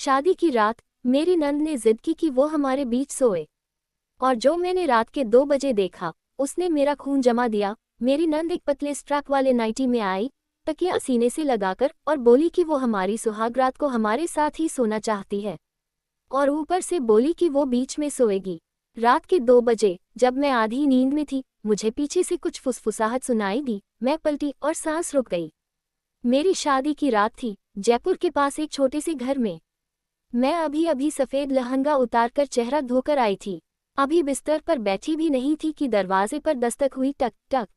शादी की रात मेरी नंद ने जिद की कि वो हमारे बीच सोए, और जो मैंने रात के 2 बजे देखा उसने मेरा खून जमा दिया। मेरी नंद एक पतले स्ट्रैप वाले नाइटी में आई, तकिया सीने से लगाकर, और बोली कि वो हमारी सुहाग रात को हमारे साथ ही सोना चाहती है, और ऊपर से बोली कि वो बीच में सोएगी। रात के 2 बजे जब मैं आधी नींद में थी, मुझे पीछे से कुछ फुसफुसाहट सुनाई दी। मैं पलटी और सांस रुक गई। मेरी शादी की रात थी, जयपुर के पास एक छोटे से घर में। मैं अभी अभी सफ़ेद लहंगा उतारकर चेहरा धोकर आई थी। अभी बिस्तर पर बैठी भी नहीं थी कि दरवाजे पर दस्तक हुई। टक टक।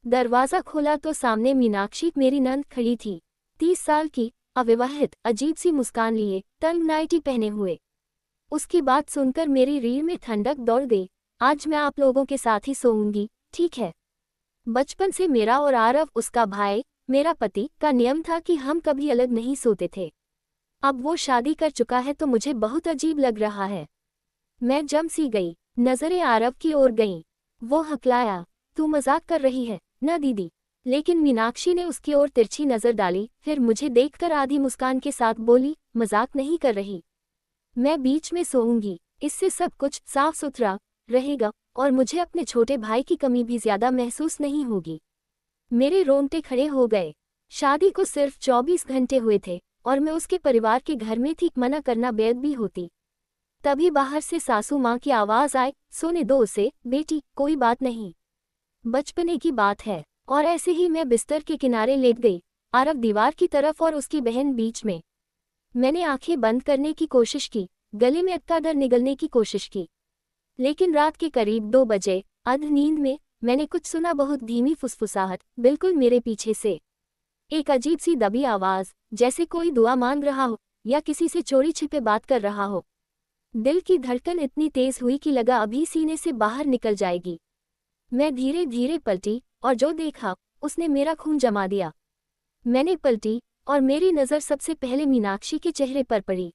दरवाज़ा खोला तो सामने मीनाक्षी मेरी नंद खड़ी थी। 30 साल की, अविवाहित, अजीब सी मुस्कान लिए, तंग नाइटी पहने हुए। उसकी बात सुनकर मेरी रीढ़ में ठंडक दौड़ गई। आज मैं आप लोगों के साथ ही सोऊंगी, ठीक है? बचपन से मेरा और आरव, उसका भाई, मेरा पति, का नियम था कि हम कभी अलग नहीं सोते थे। अब वो शादी कर चुका है तो मुझे बहुत अजीब लग रहा है। मैं जम सी गई, नजरें आरव की ओर गईं। वो हकलाया, तू मजाक कर रही है न दीदी? लेकिन मीनाक्षी ने उसकी ओर तिरछी नजर डाली, फिर मुझे देखकर आधी मुस्कान के साथ बोली, मजाक नहीं कर रही। मैं बीच में सोऊंगी, इससे सब कुछ साफ सुथरा रहेगा और मुझे अपने छोटे भाई की कमी भी ज्यादा महसूस नहीं होगी। मेरे रोंगटे खड़े हो गए। शादी को सिर्फ 24 घंटे हुए थे और मैं उसके परिवार के घर में थी। मना करना बेअदबी होती। तभी बाहर से सासू माँ की आवाज आए, सोने दो उसे बेटी, कोई बात नहीं, बचपने की बात है। और ऐसे ही मैं बिस्तर के किनारे लेट गई, आरव दीवार की तरफ और उसकी बहन बीच में। मैंने आंखें बंद करने की कोशिश की, गले में अटका दर्द निगलने की कोशिश की, लेकिन रात के करीब 2 बजे अध नींद में मैंने कुछ सुना। बहुत धीमी फुसफुसाहट, बिल्कुल मेरे पीछे से। एक अजीब सी दबी आवाज, जैसे कोई दुआ मांग रहा हो या किसी से चोरी छिपे बात कर रहा हो। दिल की धड़कन इतनी तेज हुई कि लगा अभी सीने से बाहर निकल जाएगी। मैं धीरे धीरे पलटी और जो देखा उसने मेरा खून जमा दिया। मैंने पलटी और मेरी नज़र सबसे पहले मीनाक्षी के चेहरे पर पड़ी।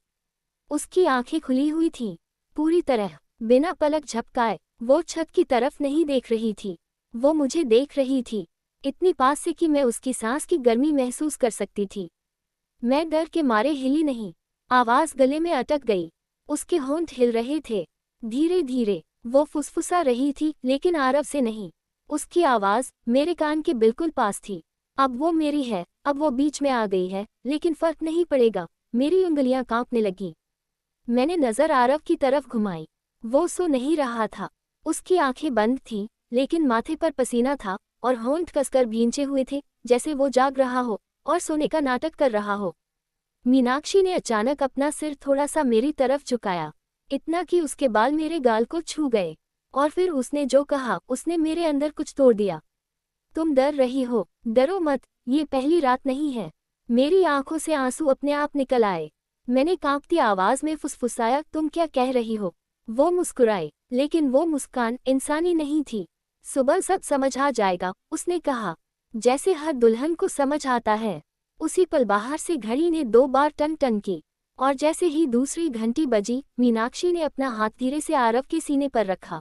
उसकी आंखें खुली हुई थीं, पूरी तरह, बिना पलक झपकाए। वो छत की तरफ नहीं देख रही थी, वो मुझे देख रही थी, इतनी पास से कि मैं उसकी सांस की गर्मी महसूस कर सकती थी। मैं डर के मारे हिली नहीं, आवाज़ गले में अटक गई। उसके होंठ हिल रहे थे, धीरे धीरे। वो फुसफुसा रही थी, लेकिन आरव से नहीं। उसकी आवाज़ मेरे कान के बिल्कुल पास थी। अब वो मेरी है, अब वो बीच में आ गई है, लेकिन फर्क नहीं पड़ेगा। मेरी उंगलियां कांपने लगी। मैंने नज़र आरव की तरफ घुमाई। वो सो नहीं रहा था, उसकी आंखें बंद थीं, लेकिन माथे पर पसीना था और होंठ कसकर भींचे हुए थे, जैसे वो जाग रहा हो और सोने का नाटक कर रहा हो। मीनाक्षी ने अचानक अपना सिर थोड़ा सा मेरी तरफ झुकाया, इतना कि उसके बाल मेरे गाल को छू गए। और फिर उसने जो कहा, उसने मेरे अंदर कुछ तोड़ दिया। तुम डर रही हो, डरो मत, ये पहली रात नहीं है। मेरी आंखों से आंसू अपने आप निकल आए। मैंने कांपती आवाज में फुसफुसाया, तुम क्या कह रही हो? वो मुस्कुराई, लेकिन वो मुस्कान इंसानी नहीं थी। सुबह सब समझ आ जाएगा, उसने कहा, जैसे हर दुल्हन को समझ आता है। उसी पल बाहर से घड़ी ने 2 बार टन टन की, और जैसे ही दूसरी घंटी बजी, मीनाक्षी ने अपना हाथ धीरे से आरव के सीने पर रखा।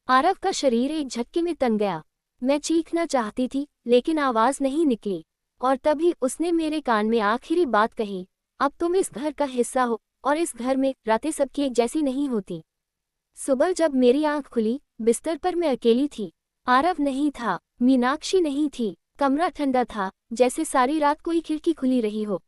आरव का शरीर एक झटके में तन गया। मैं चीखना चाहती थी, लेकिन आवाज नहीं निकली। और तभी उसने मेरे कान में आखिरी बात कही, अब तुम इस घर का हिस्सा हो, और इस घर में रातें सबकी एक जैसी नहीं होती। सुबह जब मेरी आंख खुली, बिस्तर पर मैं अकेली थी। आरव नहीं था, मीनाक्षी नहीं थी, कमरा ठंडा था, जैसे सारी रात कोई खिड़की खुली रही हो।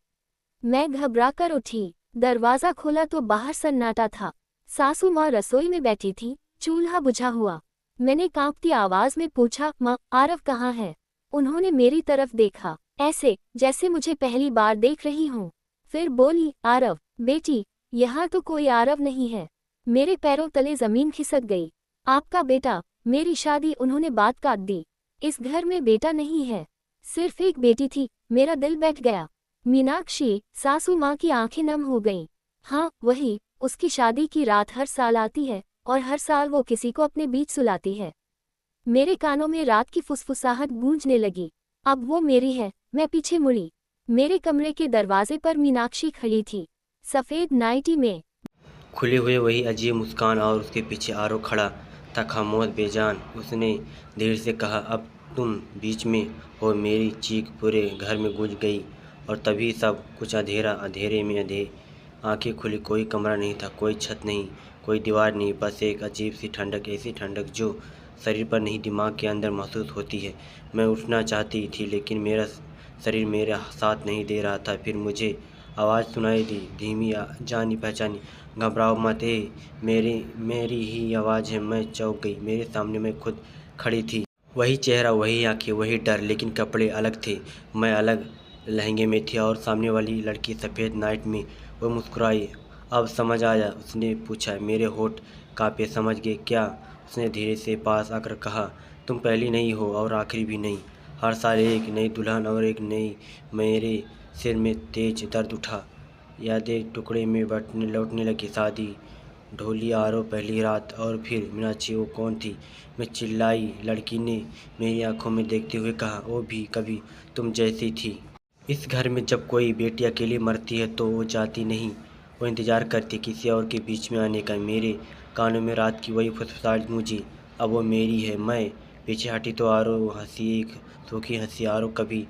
मैं घबरा कर उठी, दरवाज़ा खोला तो बाहर सन्नाटा था। सासू माँ रसोई में बैठी थी, चूल्हा बुझा हुआ। मैंने कांपती आवाज में पूछा, माँ, आरव कहाँ है? उन्होंने मेरी तरफ देखा, ऐसे जैसे मुझे पहली बार देख रही हूँ। फिर बोली, आरव बेटी, यहाँ तो कोई आरव नहीं है। मेरे पैरों तले जमीन खिसक गई। आपका बेटा, मेरी शादी, उन्होंने बात काट दी। इस घर में बेटा नहीं है, सिर्फ एक बेटी थी। मेरा दिल बैठ गया। मीनाक्षी, सासू माँ की आंखें नम हो गईं। हाँ वही, उसकी शादी की रात हर साल आती है और हर साल वो किसी को अपने बीच सुलाती है। मेरे कानों में रात की फुसफुसाहट गूंजने लगी। अब वो मेरी है। मैं पीछे मुड़ी। मेरे कमरे के दरवाजे पर मीनाक्षी खड़ी थी, सफ़ेद नाइटी में, खुले हुए वही अजीब मुस्कान, और उसके पीछे आरव खड़ा था, खामोश बेजान। उसने धीरे से कहा, अब तुम बीच में हो। मेरी चीख पूरे घर में गूंज गई और तभी सब कुछ अंधेरा, अंधेरे में आंखें खुली, कोई कमरा नहीं था, कोई छत नहीं, कोई दीवार नहीं, बस एक अजीब सी ठंडक, ऐसी ठंडक जो शरीर पर नहीं दिमाग के अंदर महसूस होती है। मैं उठना चाहती थी लेकिन मेरा शरीर मेरा साथ नहीं दे रहा था। फिर मुझे आवाज़ सुनाई दी, धीमी, जानी पहचानी, घबराओ मत, ए मेरी ही आवाज़ है। मैं चौंक गई, मेरे सामने मैं खुद खड़ी थी। वही चेहरा, वही आंखें, वही डर, लेकिन कपड़े अलग थे। मैं अलग लहंगे में थी और सामने वाली लड़की सफ़ेद नाइट में। वो मुस्कुराई। अब समझ आया? उसने पूछा। मेरे होठ कांपे। समझ गए क्या? उसने धीरे से पास आकर कहा, तुम पहली नहीं हो और आखिरी भी नहीं। हर साल एक नई दुल्हन और एक नई। मेरे सिर में तेज दर्द उठा। यादें टुकड़े में बटने लौटने लगी। शादी, ढोली, आरो, पहली रात और फिर मीनाक्षी। वो कौन थी? मैं चिल्लाई। लड़की ने मेरी आंखों में देखते हुए कहा, वो भी कभी तुम जैसी थी। इस घर में जब कोई बेटी अकेली मरती है तो वो जाती नहीं, वो इंतज़ार करती किसी और के बीच में आने का। मेरे कानों में रात की वही फुसफुसाहट गूंजी, अब वो मेरी है। मैं पीछे हटी तो आरो हंसी, एक सूखी हंसी। आरो कभी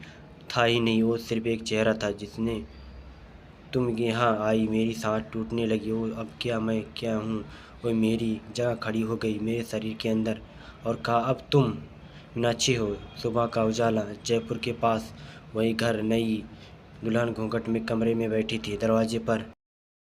था ही नहीं, वो सिर्फ एक चेहरा था जिसने तुम यहाँ आई। मेरी सांस टूटने लगी। वो अब क्या, मैं क्या हूँ? वो मेरी जगह खड़ी हो गई मेरे शरीर के अंदर और कहा, अब तुम मीनाक्षी हो। सुबह का उजाला, जयपुर के पास वही घर, नई दुल्हन घूंघट में कमरे में बैठी थी। दरवाजे पर